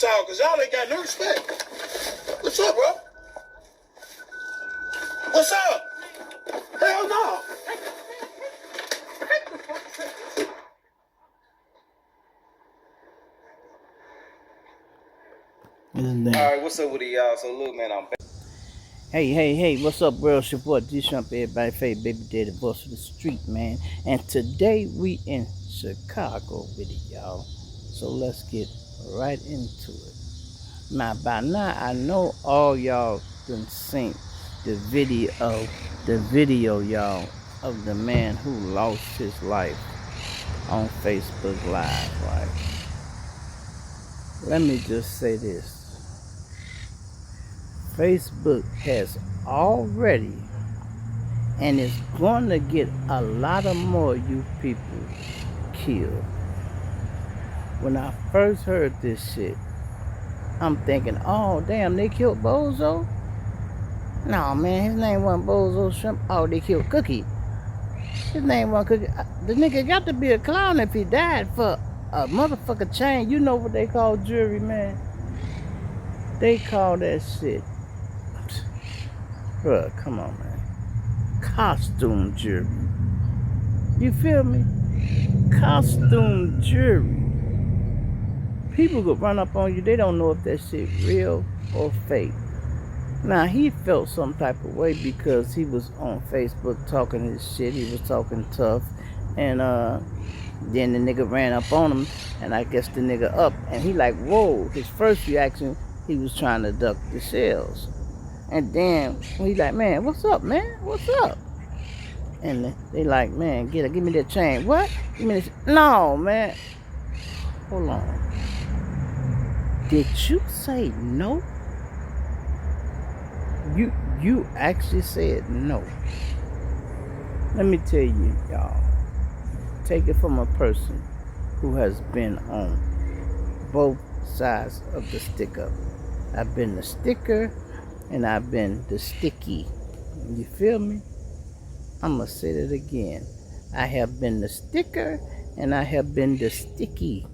tall, because y'all ain't got no respect. What's up, bro? What's up? Hell no. Alright, what's up with it, y'all? So look, man, I'm back. Hey, what's up, world? It's your boy D-Shump, everybody, favorite baby daddy, boss of the street, man. And today we in Chicago with it, y'all. So let's get right into it. Now, by now, I know all y'all done seen the video, y'all, of the man who lost his life on Facebook Live, right? Let me just say this. Facebook has already and is going to get a lot of more you people killed. When I first heard this shit, I'm thinking, oh damn, they killed Bozo? No man, his name wasn't Bozo Shrimp. Oh, they killed Cookie. His name wasn't Cookie. The nigga got to be a clown if he died for a motherfucker chain. You know what they call jewelry, man? They call that shit, bruh, come on, man. Costume jewelry. You feel me? Costume jewelry. People could run up on you. They don't know if that shit real or fake. Now, he felt some type of way because he was on Facebook talking his shit. He was talking tough. And then the nigga ran up on him. And I guess the nigga up. And he like, whoa. His first reaction, he was trying to duck the shells. And then he like, man, what's up, man? What's up? And they like, man, give me that chain. What? Give me this. No, man. Hold on. Did you say no? You actually said no. Let me tell you, y'all. Take it from a person who has been on both sides of the stick up. I've been the sticker and I've been the sticky. You feel me? I'm going to say it again. I have been the sticker and I have been the sticky.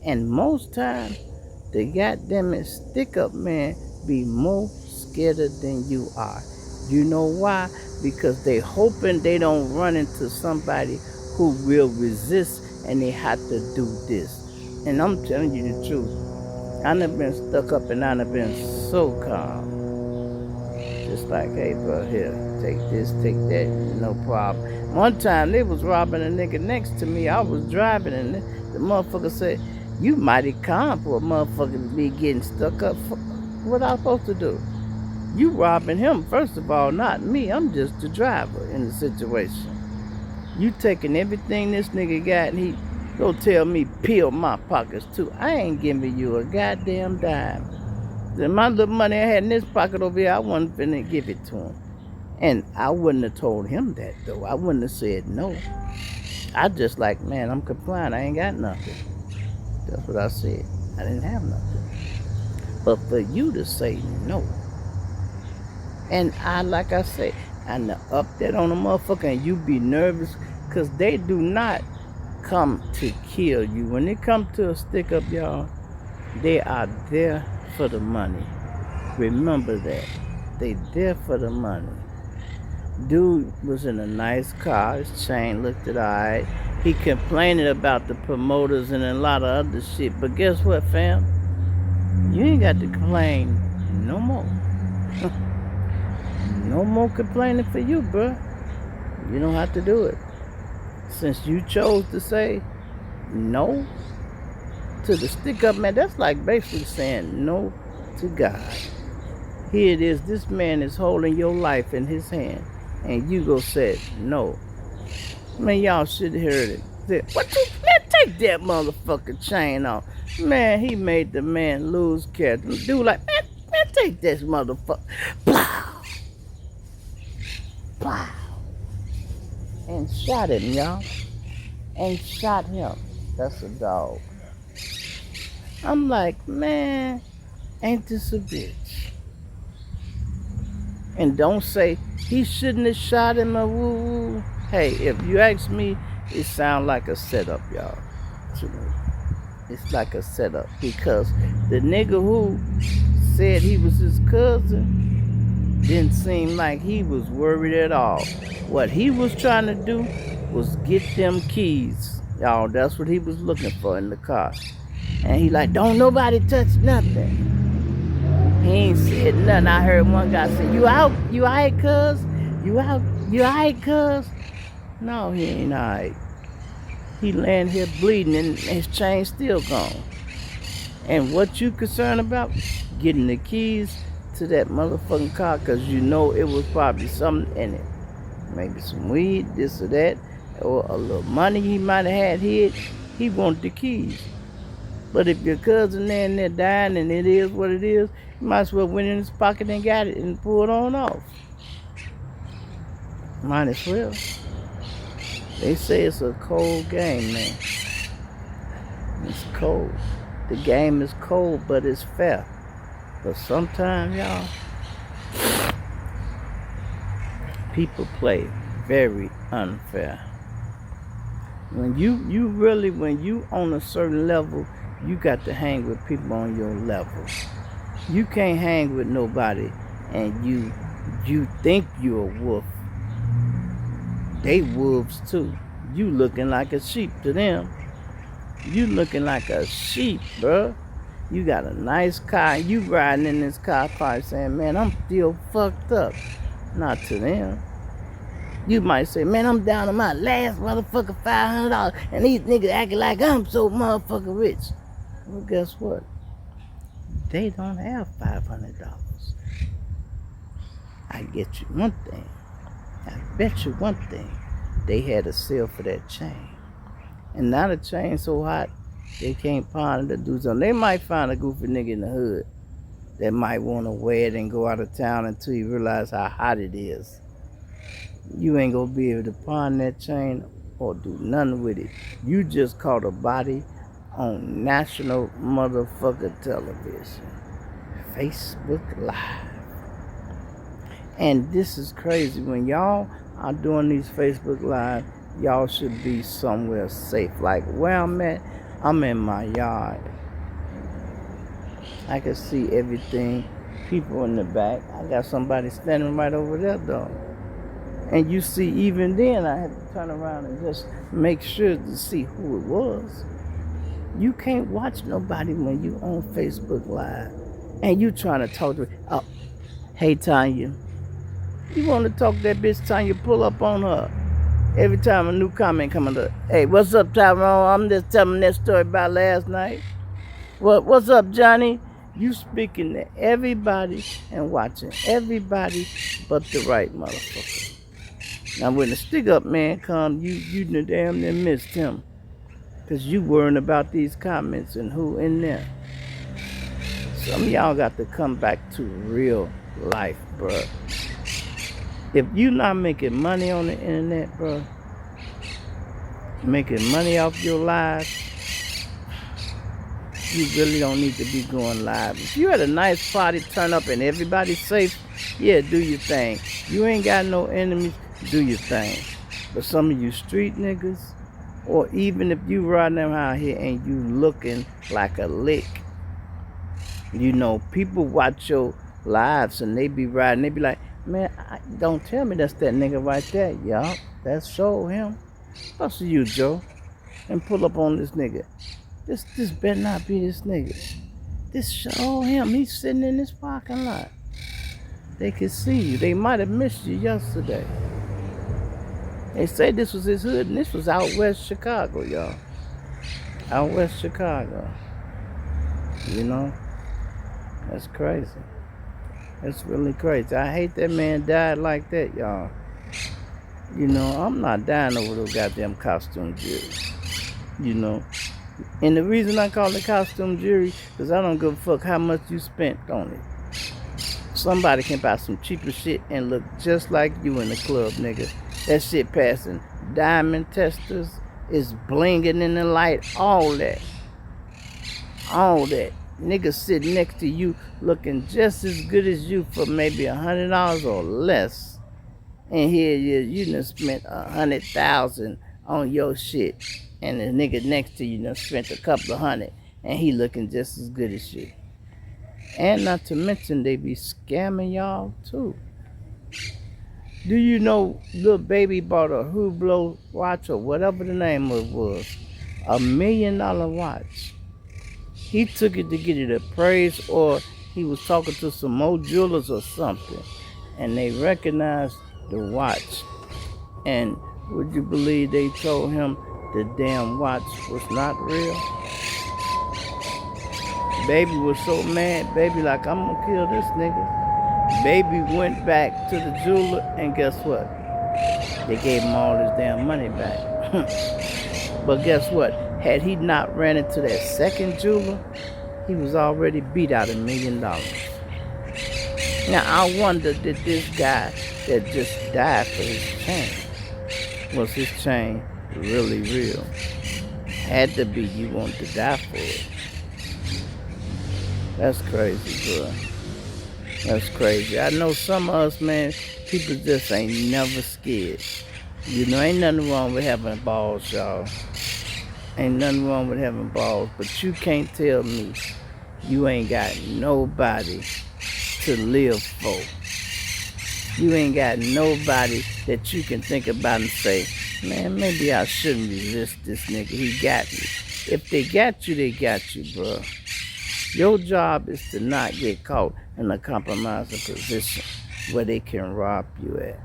And most times, the goddamn stick up man be more scared than you are. You know why? Because they hoping they don't run into somebody who will resist and they have to do this. And I'm telling you the truth. I done been stuck up and I done been so calm. Just like, hey bro, here, take this, take that, no problem. One time they was robbing a nigga next to me. I was driving and the motherfucker said, you mighty calm for a motherfucker to be getting stuck up. What I supposed to do? You robbing him, first of all, not me. I'm just the driver in the situation. You taking everything this nigga got and he go tell me peel my pockets too. I ain't giving you a goddamn dime. My little money I had in this pocket over here, I wasn't finna give it to him. And I wouldn't have told him that though. I wouldn't have said no. I just like, man, I'm complying. I ain't got nothing. That's what I said. I didn't have nothing. But for you to say no, and I, like I say, and up that on a motherfucker and you be nervous, because they do not come to kill you. When they come to a stick up, y'all, they are there for the money. Remember that. They there for the money. Dude was in a nice car. His chain looked alright. He complaining about the promoters and a lot of other shit. But guess what, fam? You ain't got to complain no more. No more complaining for you, bro. You don't have to do it. Since you chose to say no to the stick up man, that's like basically saying no to God. Here it is, this man is holding your life in his hand, and you go say no. Man, y'all should have heard it. What you, man, take that motherfucking chain off. Man, he made the man lose character. Dude like, man, take this motherfucker. Plow. Plow. And shot him, y'all. And shot him. That's a dog. I'm like, man, ain't this a bitch? And don't say he shouldn't have shot him or woo-woo. Hey, if you ask me, it sounds like a setup, y'all, to me. it's like a setup because the nigga who said he was his cousin didn't seem like he was worried at all. What he was trying to do was get them keys. Y'all, that's what he was looking for in the car. And he like, don't nobody touch nothing. He ain't said nothing. I heard one guy say, you out? You alright, cuz? You out? You alright, cuz? No, he ain't alright. He laying here bleeding and his chain's still gone. And what you concerned about? Getting the keys to that motherfucking car because you know it was probably something in it. Maybe some weed, this or that, or a little money he might have had hid. He wanted the keys. But if your cousin there and they're dying and it is what it is, you might as well went in his pocket and got it and pulled on off. Might as well. They say it's a cold game, man. It's cold. The game is cold, but it's fair. But sometimes, y'all, people play very unfair. When you on a certain level, you got to hang with people on your level. You can't hang with nobody and you think you're a wolf. They wolves too. You looking like a sheep to them. You looking like a sheep, bro. You got a nice car. You riding in this car probably saying, man, I'm still fucked up. Not to them. You might say, man, I'm down to my last motherfucker $500 and these niggas acting like I'm so motherfucking rich. Well, guess what? They don't have $500. I get you one thing. I bet you one thing. They had a sale for that chain. And now the chain's so hot, they can't find it to do something. They might find a goofy nigga in the hood that might want to wear it and go out of town until you realize how hot it is. You ain't gonna be able to pawn that chain or do nothing with it. You just caught a body on national motherfucker television. Facebook Live. And this is crazy. When y'all are doing these Facebook Live, y'all should be somewhere safe. Like where I'm at, I'm in my yard. I can see everything. People in the back. I got somebody standing right over there though. And you see, even then, I had to turn around and just make sure to see who it was. You can't watch nobody when you on Facebook Live. And you trying to talk to her. Oh, hey, Tanya. You want to talk to that bitch, Tanya, pull up on her. Every time a new comment coming up. Hey, what's up, Tyrone? I'm just telling that story about last night. What's up, Johnny? You speaking to everybody and watching everybody but the right motherfucker. Now when the stick up man come, you damn near missed him. Cause you worrying about these comments and who in there. Some of y'all got to come back to real life, bro. If you not making money on the internet, bro, making money off your live, you really don't need to be going live. If you had a nice party, turn up and everybody's safe, yeah, do your thing. You ain't got no enemies, do your thing. But some of you street niggas, or even if you riding around here and you looking like a lick, you know, people watch your lives and they be riding, they be like, man, don't tell me that's that nigga right there, y'all. That's so him. What's you, Joe? And pull up on this nigga. This better not be this nigga. This show him. He's sitting in this parking lot. They can see you. They might have missed you yesterday. They say this was his hood, and this was out west Chicago, y'all. Out west Chicago. You know? That's crazy. That's really crazy. I hate that man died like that, y'all. You know, I'm not dying over those goddamn costume jury. You know? And the reason I call it costume jury, because I don't give a fuck how much you spent on it. Somebody can buy some cheaper shit and look just like you in the club, nigga. That shit passing diamond testers, is blinging in the light, all that. All that. Niggas sitting next to you looking just as good as you for maybe $100 or less. And here you done spent $100,000 on your shit. And the nigga next to you done spent a couple of $100. and he looking just as good as you. And not to mention they be scamming y'all too. Do you know Lil Baby bought a Hublot watch or whatever the name of it was? $1 million watch. He took it to get it appraised, or he was talking to some more jewelers or something, and they recognized the watch. And would you believe they told him the damn watch was not real? Baby was so mad. Baby like, I'm gonna kill this nigga. Baby went back to the jeweler, and guess what? They gave him all his damn money back. But guess what? Had he not ran into that second jeweler, he was already beat out $1 million. Now I wonder, did this guy that just died for his chain, was his chain really real? Had to be. You want to die for it. That's crazy, bro. That's crazy. I know some of us, man, people just ain't never scared. You know, ain't nothing wrong with having balls, y'all. Ain't nothing wrong with having balls, but you can't tell me you ain't got nobody to live for. You ain't got nobody that you can think about and say, man, maybe I shouldn't resist this nigga. He got me. If they got you, they got you, bro. Your job is to not get caught in a compromising position where they can rob you at.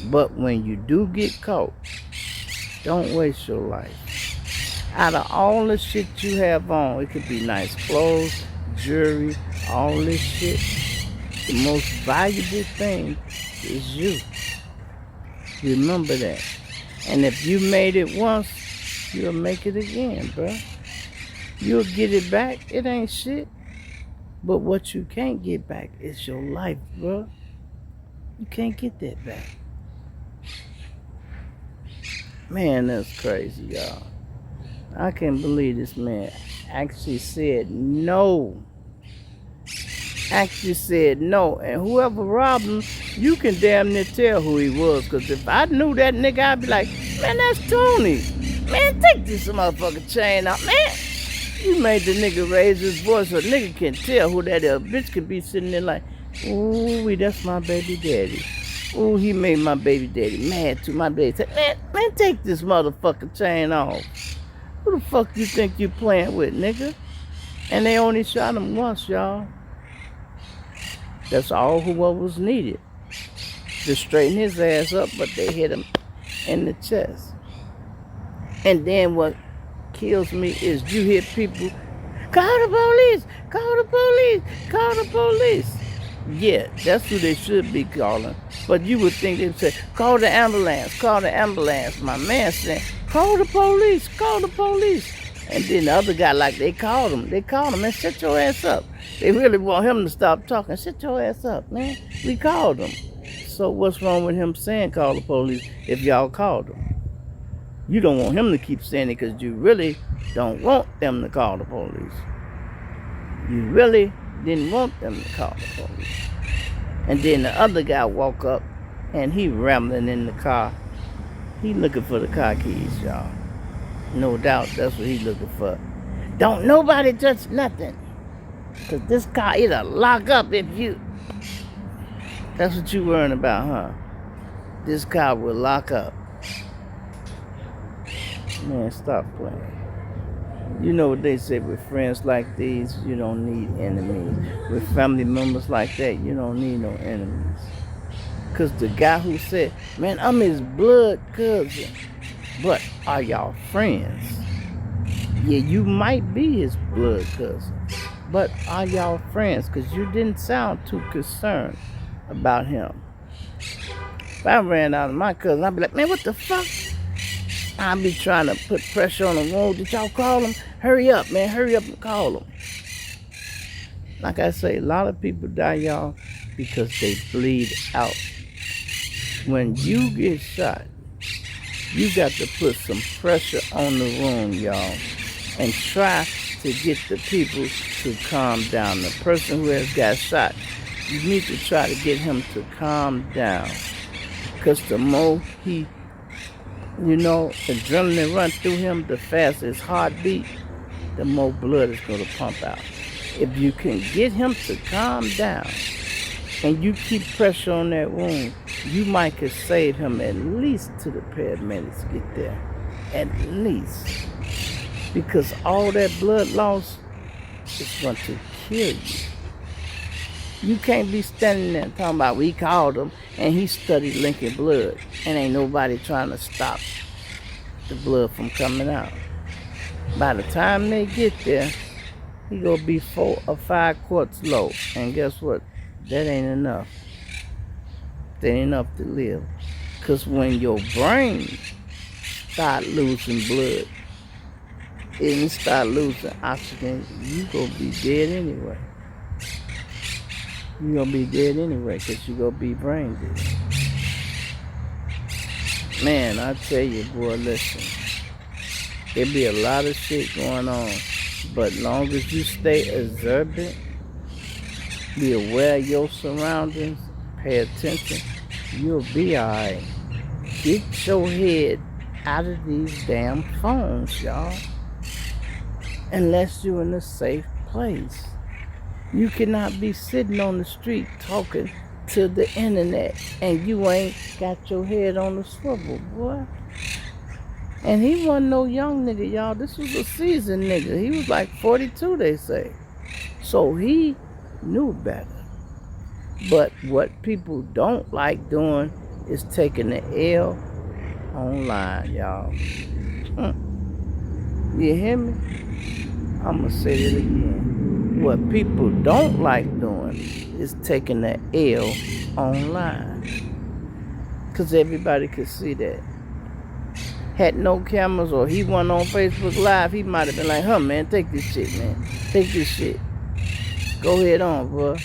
But when you do get caught, don't waste your life. Out of all the shit you have on, it could be nice clothes, jewelry, all this shit. The most valuable thing is you. Remember that. And if you made it once, you'll make it again, bro. You'll get it back. It ain't shit. But what you can't get back is your life, bro. You can't get that back. Man, that's crazy, y'all. I can't believe this man actually said no. Actually said no. And whoever robbed him, you can damn near tell who he was. Because if I knew that nigga, I'd be like, man, that's Tony. Man, take this motherfucking chain out. Man, you made the nigga raise his voice so a nigga can tell who that is. A bitch could be sitting there like, ooh, that's my baby daddy. Ooh, he made my baby daddy mad to my baby. Man, take this motherfucking chain off. Who the fuck you think you playing with, nigga? And they only shot him once, y'all. That's all who was needed to straighten his ass up, but they hit him in the chest. And then what kills me is you hear people, call the police, call the police, call the police. Yeah, that's who they should be calling. But you would think they'd say, call the ambulance, call the ambulance. My man said, call the police, call the police. And then the other guy, like, they called him, man, shut your ass up. They really want him to stop talking. Shut your ass up, man. We called him. So what's wrong with him saying call the police if y'all called him? You don't want him to keep saying it because you really don't want them to call the police. You really didn't want them to call the police. And then the other guy walk up and he rambling in the car. He looking for the car keys, y'all. No doubt that's what he looking for. Don't nobody touch nothing. Because this car, it'll lock up if you... That's what you worrying about, huh? This car will lock up. Man, stop playing. You know what they say, with friends like these, you don't need enemies. With family members like that, you don't need no enemies. Because the guy who said, man, I'm his blood cousin. But are y'all friends? Yeah, you might be his blood cousin. But are y'all friends? Because you didn't sound too concerned about him. If I ran out of my cousin, I'd be like, man, what the fuck? I'd be trying to put pressure on the road. Did y'all call him? Hurry up, man. Hurry up and call him. Like I say, a lot of people die, y'all, because they bleed out. When you get shot, you got to put some pressure on the room, y'all, and try to get the people to calm down. The person who has got shot, you need to try to get him to calm down. Because the more he, adrenaline run through him, the faster his heartbeat. the more blood is going to pump out. If you can get him to calm down and you keep pressure on that wound, you might could save him at least till the paramedics get there. At least. Because all that blood loss is going to kill you. You can't be standing there talking about we called him and he studied linking blood and ain't nobody trying to stop the blood from coming out. By the time they get there, he gonna be 4 or 5 quarts low. And guess what? That ain't enough. That ain't enough to live. Because when your brain start losing blood and start losing oxygen, you gonna be dead anyway. You gonna be dead anyway because you gonna be brain dead. Man, I tell you, boy, listen. There be a lot of shit going on. But long as you stay observant, be aware of your surroundings, pay attention, you'll be alright. Get your head out of these damn phones, y'all. Unless you're in a safe place. You cannot be sitting on the street talking to the internet and you ain't got your head on the swivel, boy. And he wasn't no young nigga, y'all. This was a seasoned nigga. He was like 42, they say. So he knew better. But what people don't like doing is taking the L online, y'all. You hear me? I'm going to say it again. What people don't like doing is taking the L online. Because everybody could see that. Had no cameras or he wasn't on Facebook Live, he might have been like, huh, man, take this shit, man. Take this shit. Go ahead on, bro.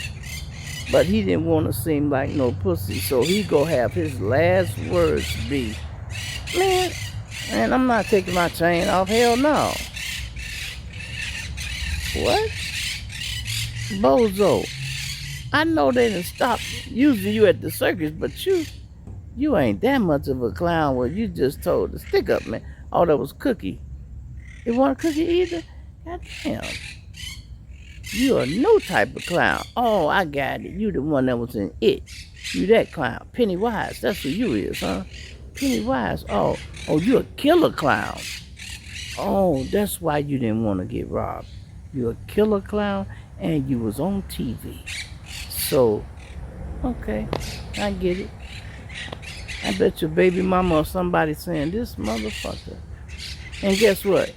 But he didn't want to seem like no pussy, so he go have his last words be, man, I'm not taking my chain off. Hell no. What? Bozo. I know they done stopped using you at the circus, but you ain't that much of a clown where you just told the stick up, man. Oh, that was Cookie. It wasn't Cookie either? Goddamn. You a new type of clown. Oh, I got it. You the one that was in It. You that clown. Pennywise. That's who you is, huh? Pennywise. Oh, you a killer clown. Oh, that's why you didn't want to get robbed. You a killer clown and you was on TV. So, okay, I get it. I bet your baby mama or somebody saying, this motherfucker. And guess what?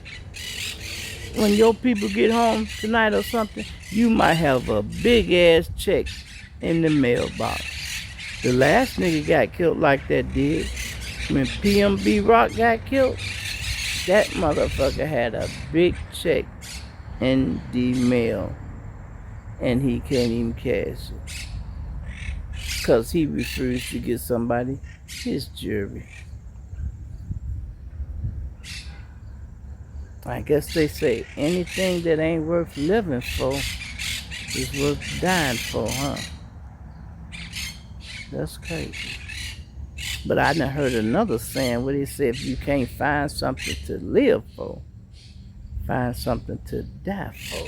When your people get home tonight or something, you might have a big ass check in the mailbox. The last nigga got killed like that did. When PMB Rock got killed, that motherfucker had a big check in the mail. And he can't even cash it. Because he refused to get somebody his jury. I guess they say anything that ain't worth living for is worth dying for, huh? That's crazy. But I done heard another saying where they say if you can't find something to live for, find something to die for.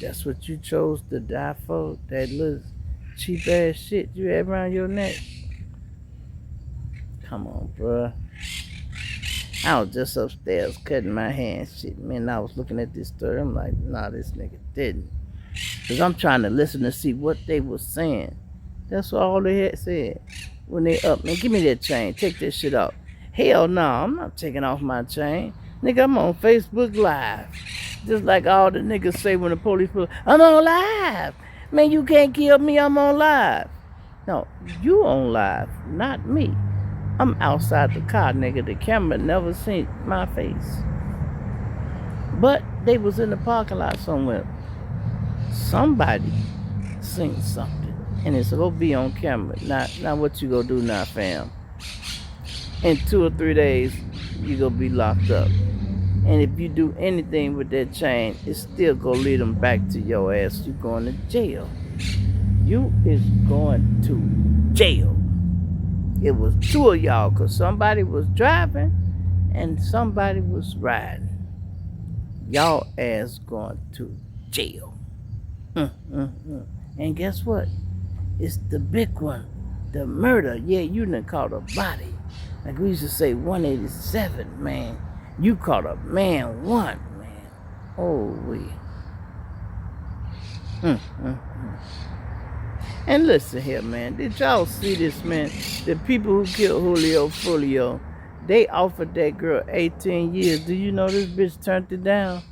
That's what you chose to die for? That little cheap ass shit you had around your neck? Come on, bruh. I was just upstairs cutting my hand. Shit, man, I was looking at this story. I'm like, nah, this nigga didn't. Because I'm trying to listen to see what they was saying. That's all they had said. When they up, man, give me that chain. Take that shit off. Hell no, I'm not taking off my chain. Nigga, I'm on Facebook Live. Just like all the niggas say when the police pull, I'm on live. Man, you can't kill me, I'm on live. No, you on live, not me. I'm outside the car, nigga. The camera never seen my face. But they was in the parking lot somewhere. Somebody seen something. And it's gonna be on camera. Now what you gonna do now, fam? In 2 or 3 days, you gonna be locked up. And if you do anything with that chain, it's still gonna lead them back to your ass. You going to jail. You is going to jail. It was 2 of y'all, because somebody was driving and somebody was riding. Y'all ass going to jail. And guess what? It's the big one. The murder. Yeah, you done caught a body. Like we used to say 187, man. You caught a man one, man. Oh, we. And listen here, man. Did y'all see this, man? The people who killed Julio Folio, they offered that girl 18 years. Do you know this bitch turned it down?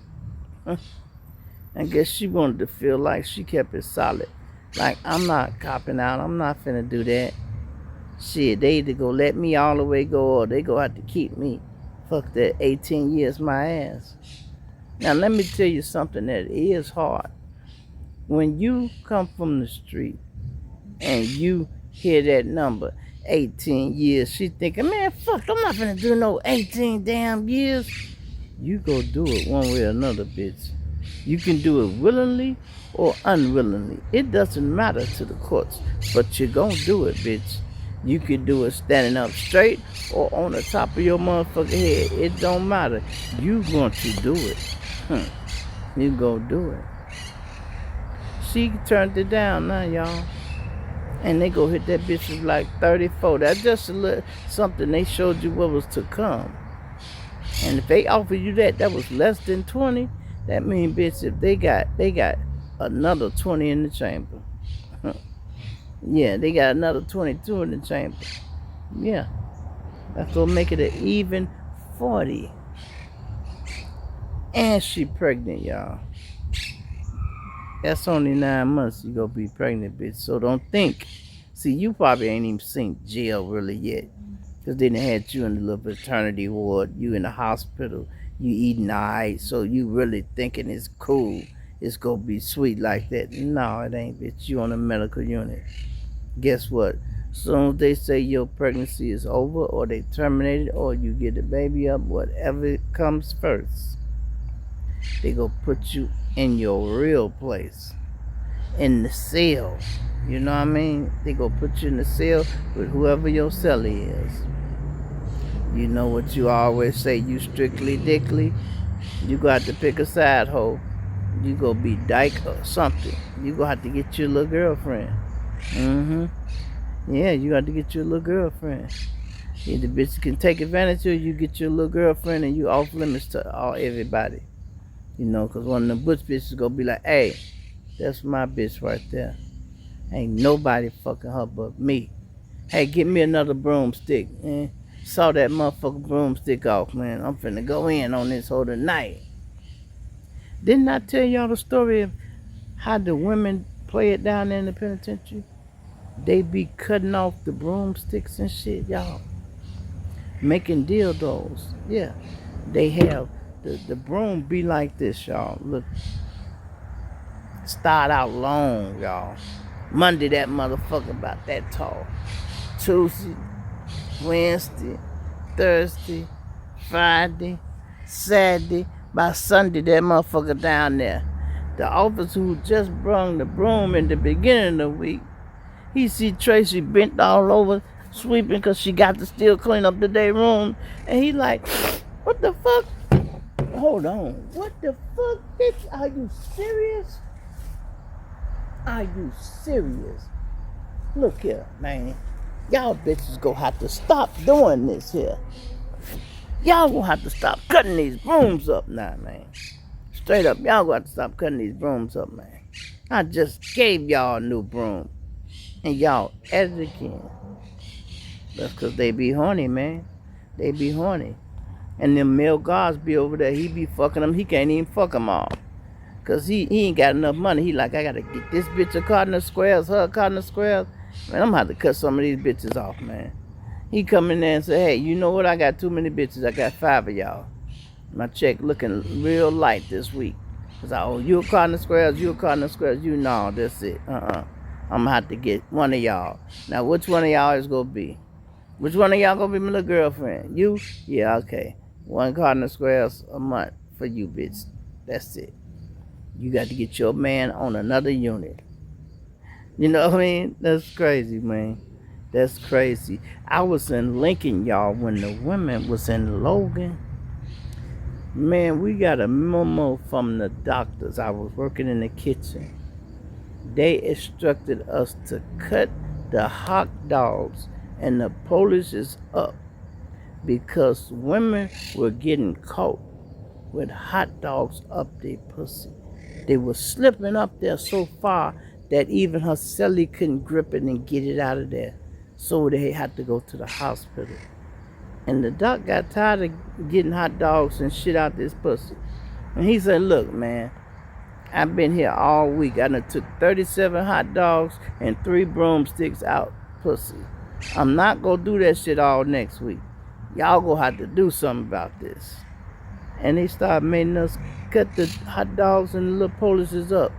I guess she wanted to feel like she kept it solid. Like, I'm not copping out. I'm not finna do that. Shit, they either go let me all the way go or they go have to keep me. Fuck that 18 years my ass. Now, let me tell you something that is hard. When you come from the street and you hear that number, 18 years, she thinking, man, fuck, I'm not finna do no 18 damn years. You go do it one way or another, bitch. You can do it willingly or unwillingly. It doesn't matter to the courts, but you're gonna do it, bitch. You can do it standing up straight or on the top of your motherfucking head. It don't matter. You going to do it. You go do it. She turned it down now, y'all. And they go hit that bitch with like 34. That's just a little something they showed you what was to come. And if they offer you that was less than 20, that means, bitch, if they got another 20 in the chamber. Yeah, they got another 22 in the chamber. Yeah. That's gonna make it an even 40. And she pregnant, y'all. That's only 9 months you gonna be pregnant, bitch. So don't think. See, you probably ain't even seen jail really yet. Because they done had you in the little maternity ward. You in the hospital. You eating alright. So you really thinking it's cool. It's gonna be sweet like that. No, it ain't, bitch. You on a medical unit. Guess what? As soon as they say your pregnancy is over or they terminate it or you get the baby up, whatever comes first, they gonna put you in your real place. In the cell. You know what I mean? They gonna put you in the cell with whoever your cellie is. You know what you always say, you strictly dickly. You got to pick a side hoe. You gonna be dyke or something. You gonna have to get your little girlfriend. Yeah, you got to get your little girlfriend. If the bitch can take advantage of you, get your little girlfriend and you off limits to everybody. You know, because one of the butch bitches gonna be like, hey, that's my bitch right there. Ain't nobody fucking her but me. Hey, get me another broomstick, man. Saw that motherfucking broomstick off, man. I'm finna go in on this whole tonight. Didn't I tell y'all the story of how the women play it down there in the penitentiary? They be cutting off the broomsticks and shit, y'all. Making dildos. Yeah. They have the broom be like this, y'all. Look. Start out long, y'all. Monday, that motherfucker about that tall. Tuesday, Wednesday, Thursday, Friday, Saturday. By Sunday, that motherfucker down there. The officer who just brung the broom in the beginning of the week, he see Tracy bent all over sweeping because she got to still clean up the day room. And he like, what the fuck? Hold on. What the fuck, bitch? Are you serious? Are you serious? Look here, man. Y'all bitches gonna have to stop doing this here. Y'all gonna have to stop cutting these brooms up now, man. Straight up, y'all gonna have to stop cutting these brooms up, man. I just gave y'all a new broom. And y'all at it again. That's because they be horny, man. They be horny. And them male guards be over there, he be fucking them. He can't even fuck them all. Because he ain't got enough money. He like, I got to get this bitch a carton of squares, her a carton of squares. Man, I'm going to have to cut some of these bitches off, man. He come in there and say, hey, you know what? I got too many bitches. I got 5 of y'all. My check looking real light this week. Because I owe you a carton of squares, you a carton of squares. You know, that's it. I'm going to have to get one of y'all. Now, which one of y'all is going to be? Which one of y'all going to be my little girlfriend? You? Yeah, okay. 1 carton of squares a month for you, bitch. That's it. You got to get your man on another unit. You know what I mean? That's crazy, man. That's crazy. I was in Lincoln, y'all, when the women was in Logan. Man, we got a memo from the doctors. I was working in the kitchen. They instructed us to cut the hot dogs, and the police is up because women were getting caught with hot dogs up their pussy. They were slipping up there so far that even her celly couldn't grip it and get it out of there. So they had to go to the hospital. And the doc got tired of getting hot dogs and shit out this pussy. And he said, look, man, I've been here all week. I done took 37 hot dogs and 3 broomsticks out pussy. I'm not gonna do that shit all next week. Y'all gonna have to do something about this. And they started making us cut the hot dogs and the little polices up.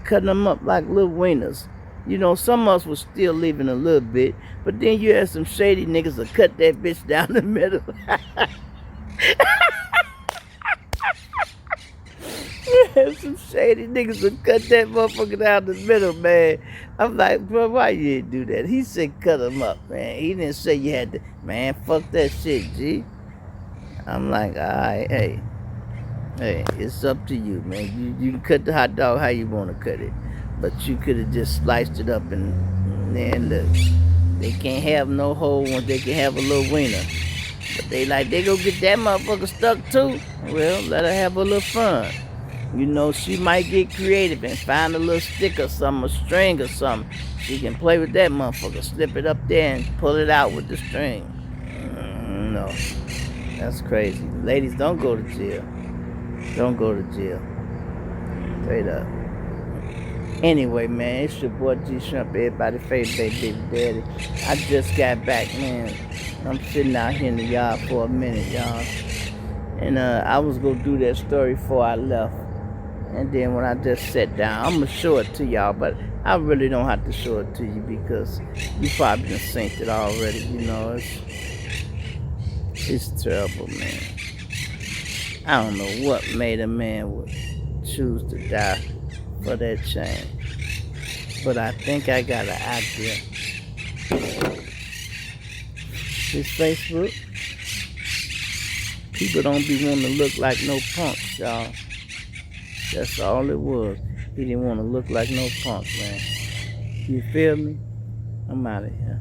Cutting them up like little wieners. You know, some of us was still leaving a little bit, but then you had some shady niggas that cut that bitch down the middle. You had some shady niggas that cut that motherfucker down the middle, man. I'm like, bro, why you didn't do that? He said cut them up, man. He didn't say you had to, man, fuck that shit, G. I'm like, all right, hey, it's up to you, man. You can cut the hot dog how you want to cut it. But you could have just sliced it up and then look. They can't have no whole one. They can have a little wiener. But they gonna get that motherfucker stuck too. Well, let her have a little fun. You know, she might get creative and find a little stick or something, a string or something. She can play with that motherfucker. Slip it up there and pull it out with the string. No, that's crazy. Ladies, don't go to jail. Don't go to jail. Straight up. Anyway, man, it's your boy G Shrimp, everybody favorite baby daddy. I just got back, man. I'm sitting out here in the yard for a minute, y'all. And I was gonna do that story before I left. And then when I just sat down, I'm gonna show it to y'all, but I really don't have to show it to you because you probably done synced it already, you know. It's terrible, man. I don't know what made a man would choose to die for that chain. But I think I got an idea. This Facebook, people don't be wanting to look like no punks, y'all. That's all it was. He didn't want to look like no punk, man. You feel me? I'm out of here.